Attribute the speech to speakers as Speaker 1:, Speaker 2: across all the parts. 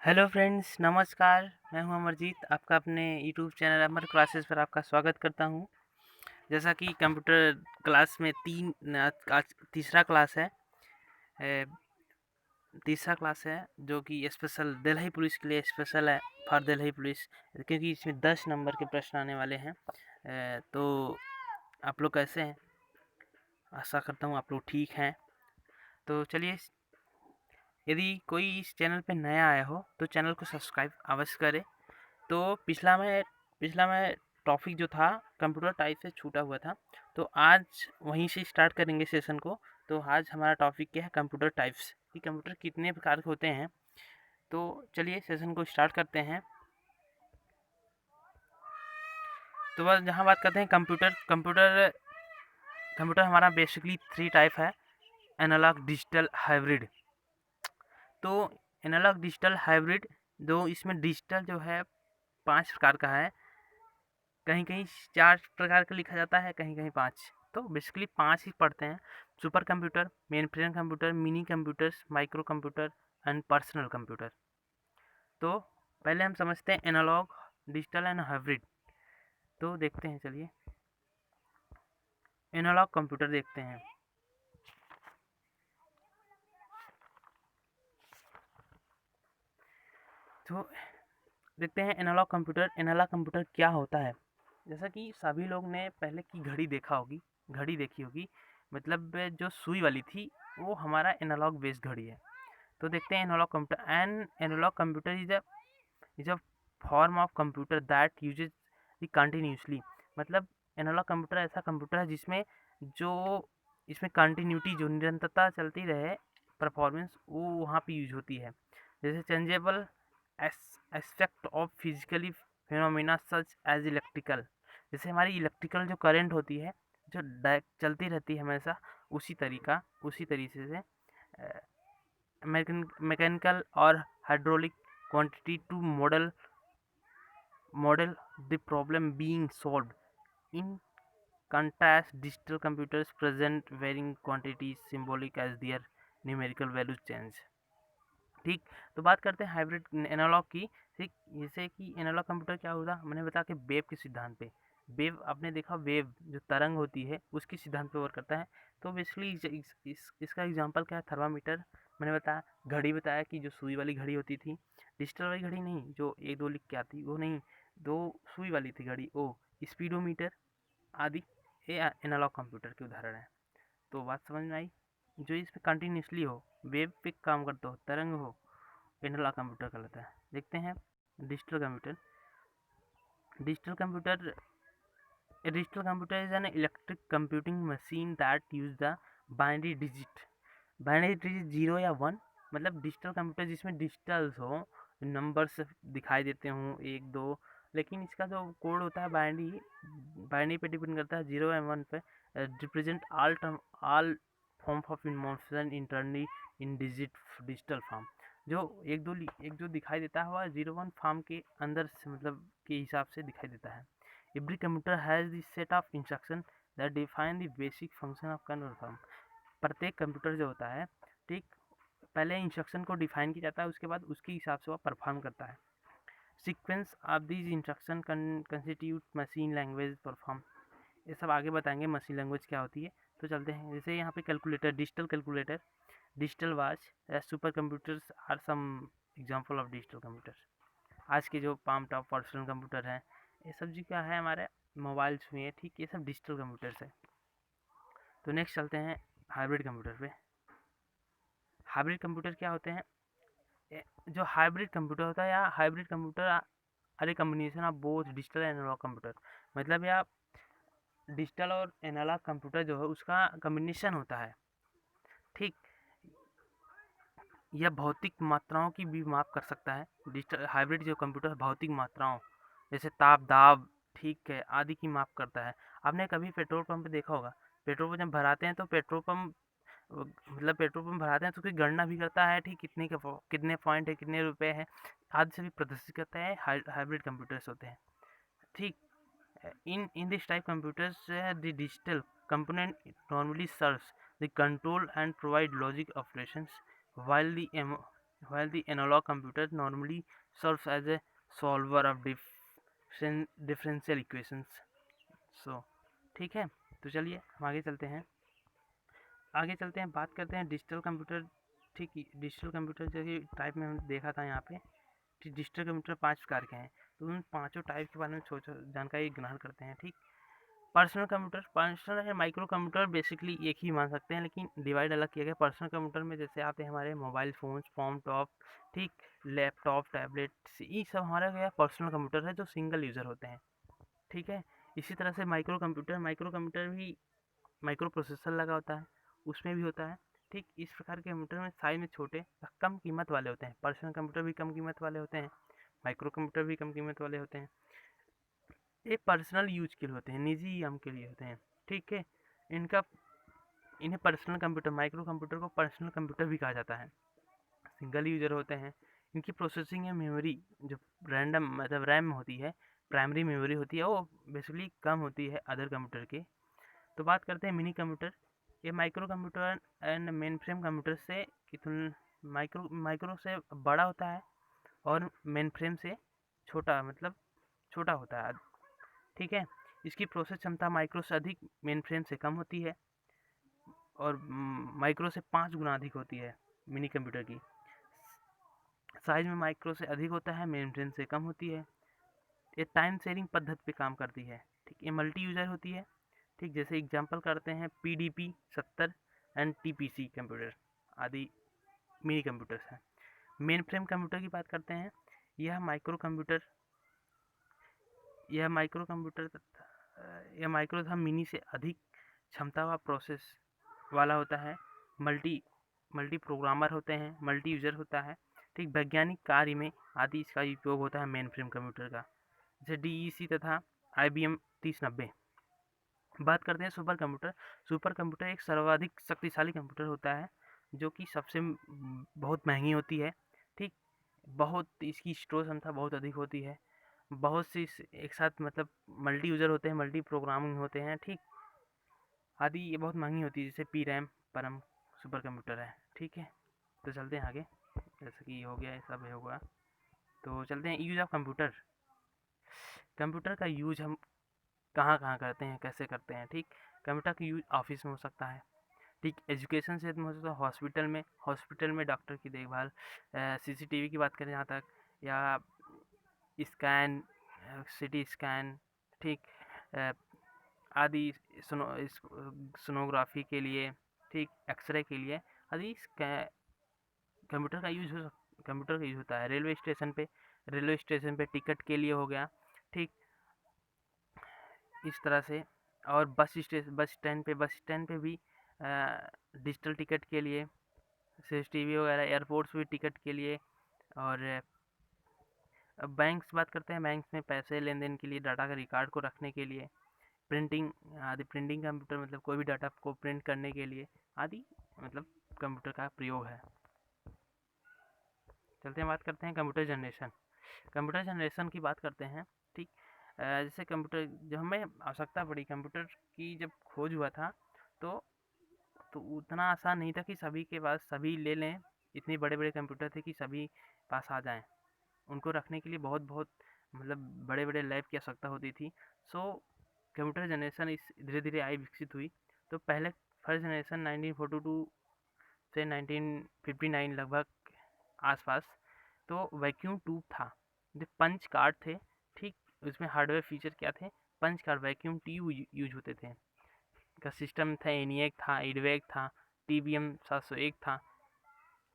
Speaker 1: Hello friends, नमस्कार। मैं हूं अमरजीत, आपका अपने यूट्यूब चैनल अमर क्लासेस पर आपका स्वागत करता हूं। जैसा कि कंप्यूटर क्लास में आज तीसरा क्लास है। ए, तीसरा क्लास है जो कि स्पेशल दिल्ली पुलिस के लिए स्पेशल है, फॉर दिल्ली पुलिस, क्योंकि इसमें 10 नंबर के प्रश्न आने वाले हैं। तो आप लोग कैसे हैं? आशा करता हूं आप लोग ठीक हैं। तो चलिए, यदि कोई इस चैनल पे नया आया हो तो चैनल को सब्सक्राइब अवश्य करें। तो पिछला में टॉपिक जो था कंप्यूटर टाइप से छूटा हुआ था, तो आज वहीं से स्टार्ट करेंगे सेशन को। तो आज हमारा टॉपिक क्या है? कंप्यूटर टाइप्स, कि कंप्यूटर कितने प्रकार के होते हैं। तो चलिए सेशन को स्टार्ट करते हैं। तो बस जहाँ बात करते हैं कंप्यूटर कंप्यूटर कंप्यूटर हमारा बेसिकली 3 टाइप है: एनालॉग, डिजिटल, हाइब्रिड। तो एनालॉग, डिजिटल, हाइब्रिड, दो इसमें डिजिटल जो है 5 प्रकार का है। कहीं कहीं 4 प्रकार का लिखा जाता है, कहीं कहीं 5। तो बेसिकली 5 ही पढ़ते हैं: super computer, main frame computer, mini computers, micro computer and personal computer. तो पहले हम समझते हैं एनालॉग, डिजिटल एंड हाइब्रिड। तो देखते हैं, चलिए एनालॉग कंप्यूटर देखते हैं। तो देखते हैं एनालॉग कंप्यूटर। एनालॉग कंप्यूटर क्या होता है? जैसा कि सभी लोग ने पहले की घड़ी देखा होगी, घड़ी देखी होगी, मतलब जो सुई वाली थी, वो हमारा एनालॉग बेस्ड घड़ी है। तो देखते हैं analogue computer. An analogue computer is a form of computer that uses the continuously. मतलब एनालॉग कंप्यूटर ऐसा कंप्यूटर है जिसमें जो इसमें कंटिन्यूटी, जो निरंतरता चलती रहे, परफॉर्मेंस वो वहाँ पे यूज होती है। जैसे changeable aspect of physically phenomena such as electrical. जैसे हमारी इलेक्ट्रिकल जो करंट होती है, जो चलती रहती है हमेशा, उसी तरीके से मैकेनिकल और hydraulic quantity to model the problem being solved. In contrast, digital computers present varying quantities symbolic as their numerical values change। ठीक। तो बात करते हैं हाइब्रिड एनालॉग की। ठीक, जैसे कि एनालॉग कंप्यूटर क्या होता है, मैंने बताया कि वेव के सिद्धांत पे। वेव आपने देखा, वेव जो तरंग होती है उसके सिद्धांत पे वर्क करता है। तो बेसिकली इसका एग्जांपल क्या है? थर्मामीटर। मैंने बताया, घड़ी बताया कि जो सुई वाली घड़ी होती थी, डिजिटल वाली घड़ी नहीं, जो 1 2 लिख के आती वो नहीं, दो सुई वाली थी घड़ी, ओ स्पीडोमीटर आदि, ये एनालॉग कंप्यूटर के उदाहरण है। तो बात समझ में आई? जो इस पे कंटिन्यूसली हो, वेव पे काम करता हो, तरंग हो, एनालॉग कंप्यूटर कहलाता है। देखते हैं digital computer. Digital computer digital computer is an electric computing machine that use the binary digit. Binary digit 0 या 1। मतलब डिजिटल कंप्यूटर जिसमें डिजिटल्स हो, नंबर्स दिखाई देते हों 1 2, लेकिन इसका जो कोड होता है बाइनरी, बाइनरी पे डिपेंड करता है, 0 एंड 1 पे। Represent all form of emotion internally in digital form. जो एक जो दिखाई देता है वह 0 1 फॉर्म के अंदर से, मतलब के हिसाब से दिखाई देता है। Every computer has the set of instruction that define the basic function of control form. प्रत्येक कंप्यूटर जो होता है, ठीक, पहले इंस्ट्रक्शन को डिफाइन किया जाता है, उसके बाद उसके हिसाब से वह परफॉर्म करता है। Sequence of these instruction constitute machine language perform. ये सब आगे बताएंगे मशीन लैंग्वेज क्या होती है। तो चलते हैं, जैसे यहाँ पे calculator, digital calculator, digital watch, super computers are some example of digital computer. आज के जो पाम टॉप पर्सनल कंप्यूटर हैं, ये सब जी क्या है, हमारे मोबाइल्स में है, ठीक, ये सब डिजिटल कंप्यूटर्स है। तो नेक्स्ट चलते हैं हाइब्रिड कंप्यूटर पे। हाइब्रिड कंप्यूटर क्या होते हैं? जो हाइब्रिड कंप्यूटर होता है, या hybrid computer are a combination of both digital and analogue computer. मतलब या डिजिटल और एनालॉग कंप्यूटर जो है उसका कम्बिनेशन होता है। ठीक, यह भौतिक मात्राओं की भी माप कर सकता है। डिजिटल हाइब्रिड जो कंप्यूटर भौतिक मात्राओं, जैसे ताप, दाब, ठीक है, आदि की माप करता है। आपने कभी पेट्रोल पंप पे देखा होगा, पेट्रोल पंप जब भराते हैं तो पेट्रोल पंप भराते हैं तो उसकी गणना भी करता है, ठीक, कितने पॉइंट है, कितने रुपए है, आदि से भी प्रदर्शित करता है। हाइब्रिड कंप्यूटर्स होते हैं। ठीक, in this type computers, the digital component normally serves the control and provide logic operations, while the while the analog computer normally serves as a solver of differential equations. So ठीक है, तो चलिए हम आगे चलते हैं, बात करते हैं डिजिटल कंप्यूटर। ठीक है, डिजिटल कंप्यूटर जैसे टाइप में हमने देखा था यहाँ पे कि डिजिटल कंप्यूटर 5 प्रकार के हैं, तो उन पाँचों टाइप के बारे में जानकारी ग्रहण करते हैं। ठीक, पर्सनल या माइक्रो कंप्यूटर बेसिकली एक ही मान सकते हैं, लेकिन डिवाइड अलग किया गया। पर्सनल कंप्यूटर में जैसे आते हैं हमारे मोबाइल फ़ोन्स, टॉप, ठीक, लैपटॉप, टैबलेट्स, ये सब हमारा क्या पर्सनल कंप्यूटर है जो सिंगल यूज़र होते हैं। ठीक है, इसी तरह से माइक्रो कंप्यूटर भी माइक्रो प्रोसेसर लगा होता है, उसमें भी होता है। ठीक, इस प्रकार के कंप्यूटर में साइज में छोटे कम कीमत वाले होते हैं। पर्सनल कंप्यूटर भी कम कीमत वाले होते हैं, माइक्रो कंप्यूटर भी कम कीमत वाले होते हैं। ये पर्सनल यूज के लिए होते हैं, निजी काम के लिए होते हैं। ठीक है, इनका इन्हें पर्सनल कंप्यूटर, माइक्रो कंप्यूटर को पर्सनल कंप्यूटर भी कहा जाता है। सिंगल यूजर होते हैं। इनकी प्रोसेसिंग या मेमोरी जो रैंडम मतलब रैम होती है, प्राइमरी मेमोरी होती है, वो बेसिकली कम होती है अदर कंप्यूटर के। तो बात करते हैं मिनी कंप्यूटर। ये micro computer and main frame computer से माइक्रो से बड़ा होता है और मेन फ्रेम से छोटा, मतलब छोटा होता है। ठीक है, इसकी प्रोसेस क्षमता माइक्रो से अधिक, मेन फ्रेम से कम होती है, और माइक्रो से 5 गुना अधिक होती है मिनी कंप्यूटर की। साइज में माइक्रो से अधिक होता है, मेन फ्रेम से कम होती है। ये टाइम शेयरिंग पद्धति पे काम करती है। ठीक, ये मल्टी यूज़र होती है। ठीक, जैसे एग्जांपल करते हैं PDP 70 एंड TPC कंप्यूटर आदि मिनी कंप्यूटर्स हैं। मेन फ्रेम कंप्यूटर की बात करते हैं। यह माइक्रो कंप्यूटर यह माइक्रो कंप्यूटर यह माइक्रो तथा मिनी से अधिक क्षमता व प्रोसेस वाला होता है। मल्टी मल्टी प्रोग्रामर होते हैं, मल्टी यूज़र होता है। ठीक, वैज्ञानिक कार्य में आदि इसका उपयोग होता है मेन फ्रेम कंप्यूटर का, जैसे DEC तथा IBM 3090। बात करते हैं सुपर कंप्यूटर। सुपर कंप्यूटर एक सर्वाधिक शक्तिशाली कंप्यूटर होता है, जो कि सबसे बहुत महंगी होती है। ठीक, बहुत इसकी स्टोर क्षमता बहुत अधिक होती है। बहुत सी एक साथ मतलब मल्टी यूज़र होते हैं, मल्टी प्रोग्रामिंग होते हैं। ठीक, आदि ये बहुत महंगी होती है, जैसे PRAM परम सुपर कंप्यूटर है। ठीक है, तो चलते हैं आगे। जैसे कि हो गया, सब होगा, तो चलते हैं यूज ऑफ कंप्यूटर। कंप्यूटर का यूज हम कहाँ कहाँ करते हैं, कैसे करते हैं। ठीक, कंप्यूटर का यूज ऑफिस में हो सकता है। ठीक, एजुकेशन क्षेत्र में हो सकता है, हॉस्पिटल में डॉक्टर की देखभाल, CCTV की बात करें जहाँ तक, या स्कैन, CT स्कैन, ठीक, आदि सोनोग्राफी के लिए, ठीक, एक्सरे के लिए आदि कंप्यूटर का यूज होता है। रेलवे स्टेशन पे टिकट के लिए हो गया। ठीक, इस तरह से, और बस स्टैंड पे भी डिजिटल टिकट के लिए, CCTV वगैरह, एयरपोर्ट्स भी टिकट के लिए। और अब बैंक्स बात करते हैं, बैंक्स में पैसे लेन देन के लिए, डाटा का रिकॉर्ड को रखने के लिए, प्रिंटिंग आदि, प्रिंटिंग कंप्यूटर मतलब कोई भी डाटा को प्रिंट करने के लिए आदि, मतलब कंप्यूटर का प्रयोग है। चलते हैं, बात करते हैं कंप्यूटर जनरेशन की बात करते हैं। ठीक, जैसे कंप्यूटर जब हमें आवश्यकता पड़ी कंप्यूटर की, जब खोज हुआ था, तो उतना आसान नहीं था कि सभी के पास सभी ले लें। इतने बड़े बड़े कंप्यूटर थे कि सभी पास आ जाएं। उनको रखने के लिए बहुत बहुत मतलब बड़े बड़े लैब की आवश्यकता होती थी। सो कंप्यूटर जनरेशन इस धीरे धीरे आई, विकसित हुई। तो पहले फर्स्ट जनरेशन 1942 से 1959 लगभग आसपास, तो वैक्यूम ट्यूब था, जो पंच कार्ड थे। ठीक, उसमें हार्डवेयर फीचर क्या थे, punch card vacuum tube use होते थे। का सिस्टम था, ENIAC था, IDVAC था, TBM 701 था।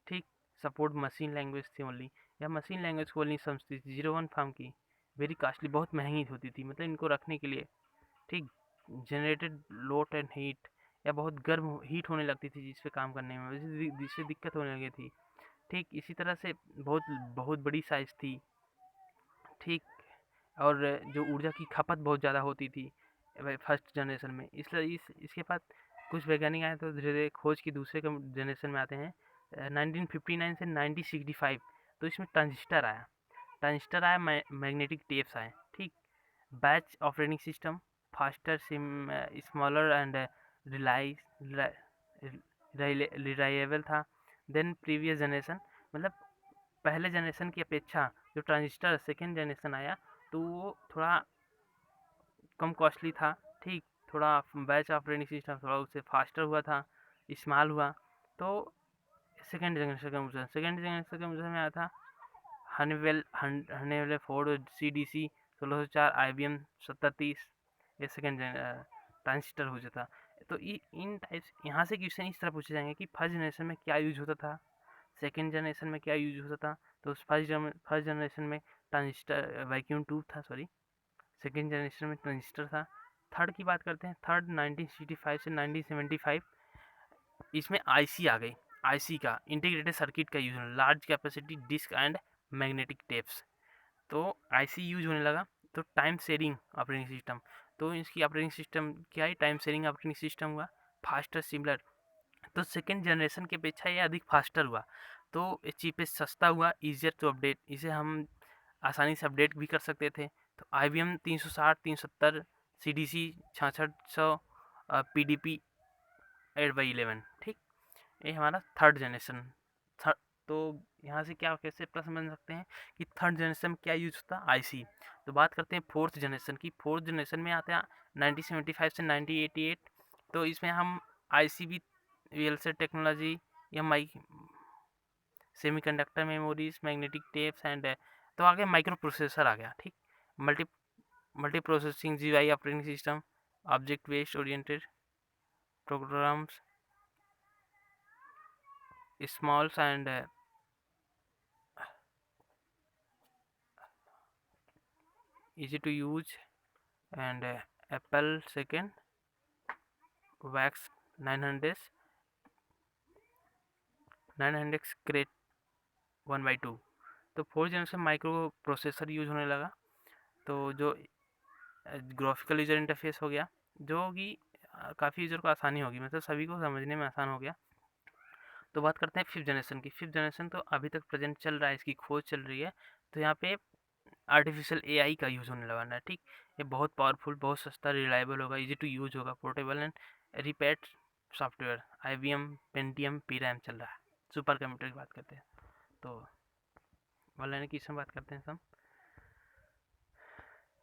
Speaker 1: ठीक, सपोर्ट मशीन लैंग्वेज थी ओनली, या मशीन लैंग्वेज को ओनली समझती थी। 01 फार्म की वेरी कास्टली, बहुत महंगी होती थी, मतलब इनको रखने के लिए। ठीक, जनरेटेड लोड एंड हीट, या बहुत गर्म हीट होने लगती थी जिस पे काम करने में, जिससे दिक्कत होने लगी थी। ठीक, इसी तरह से बहुत बहुत बड़ी साइज़ थी। ठीक, और जो ऊर्जा की खपत बहुत ज़्यादा होती थी फर्स्ट जनरेशन में। इसलिए इसके बाद कुछ वैज्ञानिक आए, तो धीरे धीरे खोज की दूसरे जनरेशन में आते हैं 1959 से 1965। तो इसमें ट्रांजिस्टर आया, मैग्नेटिक टेप्स आए। ठीक, batch operating system, faster smaller and reliable था देन प्रीवियस जनरेशन। मतलब पहले जनरेशन की अपेक्षा जो ट्रांजिस्टर सेकेंड जनरेशन आया तो वो थोड़ा कम कॉस्टली था, ठीक, थोड़ा बैच ऑपरेटिंग सिस्टम थोड़ा उससे फास्टर हुआ था, स्मॉल हुआ। तो सेकेंड जनरेशन के मुझे में आया था हनीवेल फोर्ड CDC 1604 IBM 7030, ये सेकेंड ट्रांजिस्टर हो जाता। तो इन टाइप्स यहाँ से क्वेश्चन इस तरह पूछे जाएंगे कि फर्स्ट जनरेशन में क्या यूज होता था, सेकेंड जनरेशन में क्या यूज होता था। तो फर्स्ट जनरेशन में ट्रांजिस्टर वैक्यूम ट्यूब था, सॉरी, सेकेंड जनरेशन में ट्रांजिस्टर था। थर्ड की बात करते हैं, थर्ड 1965 से 1975, इसमें आईसी आ गई। आईसी का इंटीग्रेटेड सर्किट का यूज होने, large capacity disk and magnetic tapes, तो आईसी यूज होने लगा। तो टाइम शेयरिंग ऑपरेटिंग सिस्टम, तो इसकी ऑपरेटिंग सिस्टम क्या है, टाइम शेयरिंग ऑपरेटिंग सिस्टम हुआ। फास्टर सिमिलर, तो सेकेंड जनरेशन की अपेक्षा ये अधिक फास्टर हुआ। तो ये चीपेस्ट सस्ता हुआ, ईजियर टू अपडेट, इसे हम आसानी से अपडेट भी कर सकते थे। तो IBM 360 370 CDC 6600 PDP 8/11, ठीक, ये हमारा थर्ड जनरेशन। तो यहाँ से क्या कैसे प्रश्न बन सकते हैं कि थर्ड जनरेशन में क्या यूज होता है, आईसी। तो बात करते हैं फोर्थ जनरेशन की। फोर्थ जनरेशन में आते हैं 1975 से 1988, तो इसमें हम आईसी भी VLC टेक्नोलॉजी या semiconductor memories, magnetic tapes and, तो आगे माइक्रो प्रोसेसर आ गया, ठीक, multi multi processing GUI operating system, object based oriented programs, smalls and easy to use, and Apple second, wax 900 crate 1/2। तो fourth generation micro processor use होने लगा, तो जो ग्राफिकल यूजर इंटरफेस हो गया, जो कि काफ़ी यूजर को आसानी होगी, मतलब सभी को समझने में आसान हो गया। तो बात करते हैं फिफ्थ जनरेशन की। फिफ्थ जनरेशन तो अभी तक प्रेजेंट चल रहा है, इसकी खोज चल रही है। तो यहाँ पे आर्टिफिशियल AI का यूज़ होने लगा है, ठीक, ये बहुत पावरफुल, बहुत सस्ता, रिलायबल होगा, इजी टू यूज होगा, portable and repeat software, IBM Pentium PRAM चल रहा है। सुपर कंप्यूटर की बात करते हैं, तो ऑनलाइन की बात करते हैं सब।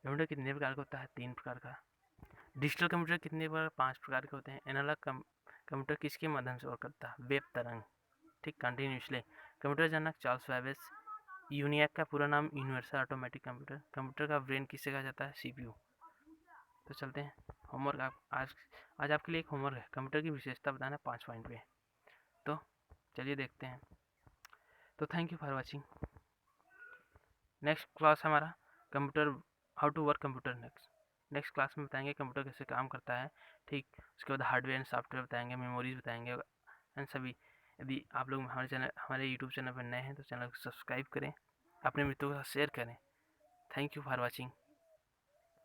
Speaker 1: कंप्यूटर कितने प्रकार का होता है, 3 प्रकार का। डिजिटल कंप्यूटर कितने प्रकार, 5 प्रकार के होते हैं। एनालॉग कंप्यूटर किसके माध्यम से वर्क करता है, वेब तरंग, ठीक, कंटिन्यूसली। कंप्यूटर जनक चार्ल्स बैबेज। यूनिएक का पूरा नाम यूनिवर्सल ऑटोमेटिक कंप्यूटर। कंप्यूटर का ब्रेन किसे कहा जाता है, CPU। तो चलते हैं होमवर्क। आज आपके लिए एक होमवर्क है, कंप्यूटर की विशेषता बताना 5 पॉइंट पे। तो चलिए देखते हैं। तो thank you for watching. Next class हमारा computer, how to work computer. Next class में बताएंगे कंप्यूटर कैसे काम करता है, ठीक, उसके बाद हार्डवेयर एंड सॉफ्टवेयर बताएंगे, मेमोरीज बताएंगे एंड सभी। यदि आप लोग हमारे यूट्यूब चैनल पर नए हैं तो चैनल को सब्सक्राइब करें, अपने मित्रों के साथ शेयर करें। Thank you for watching.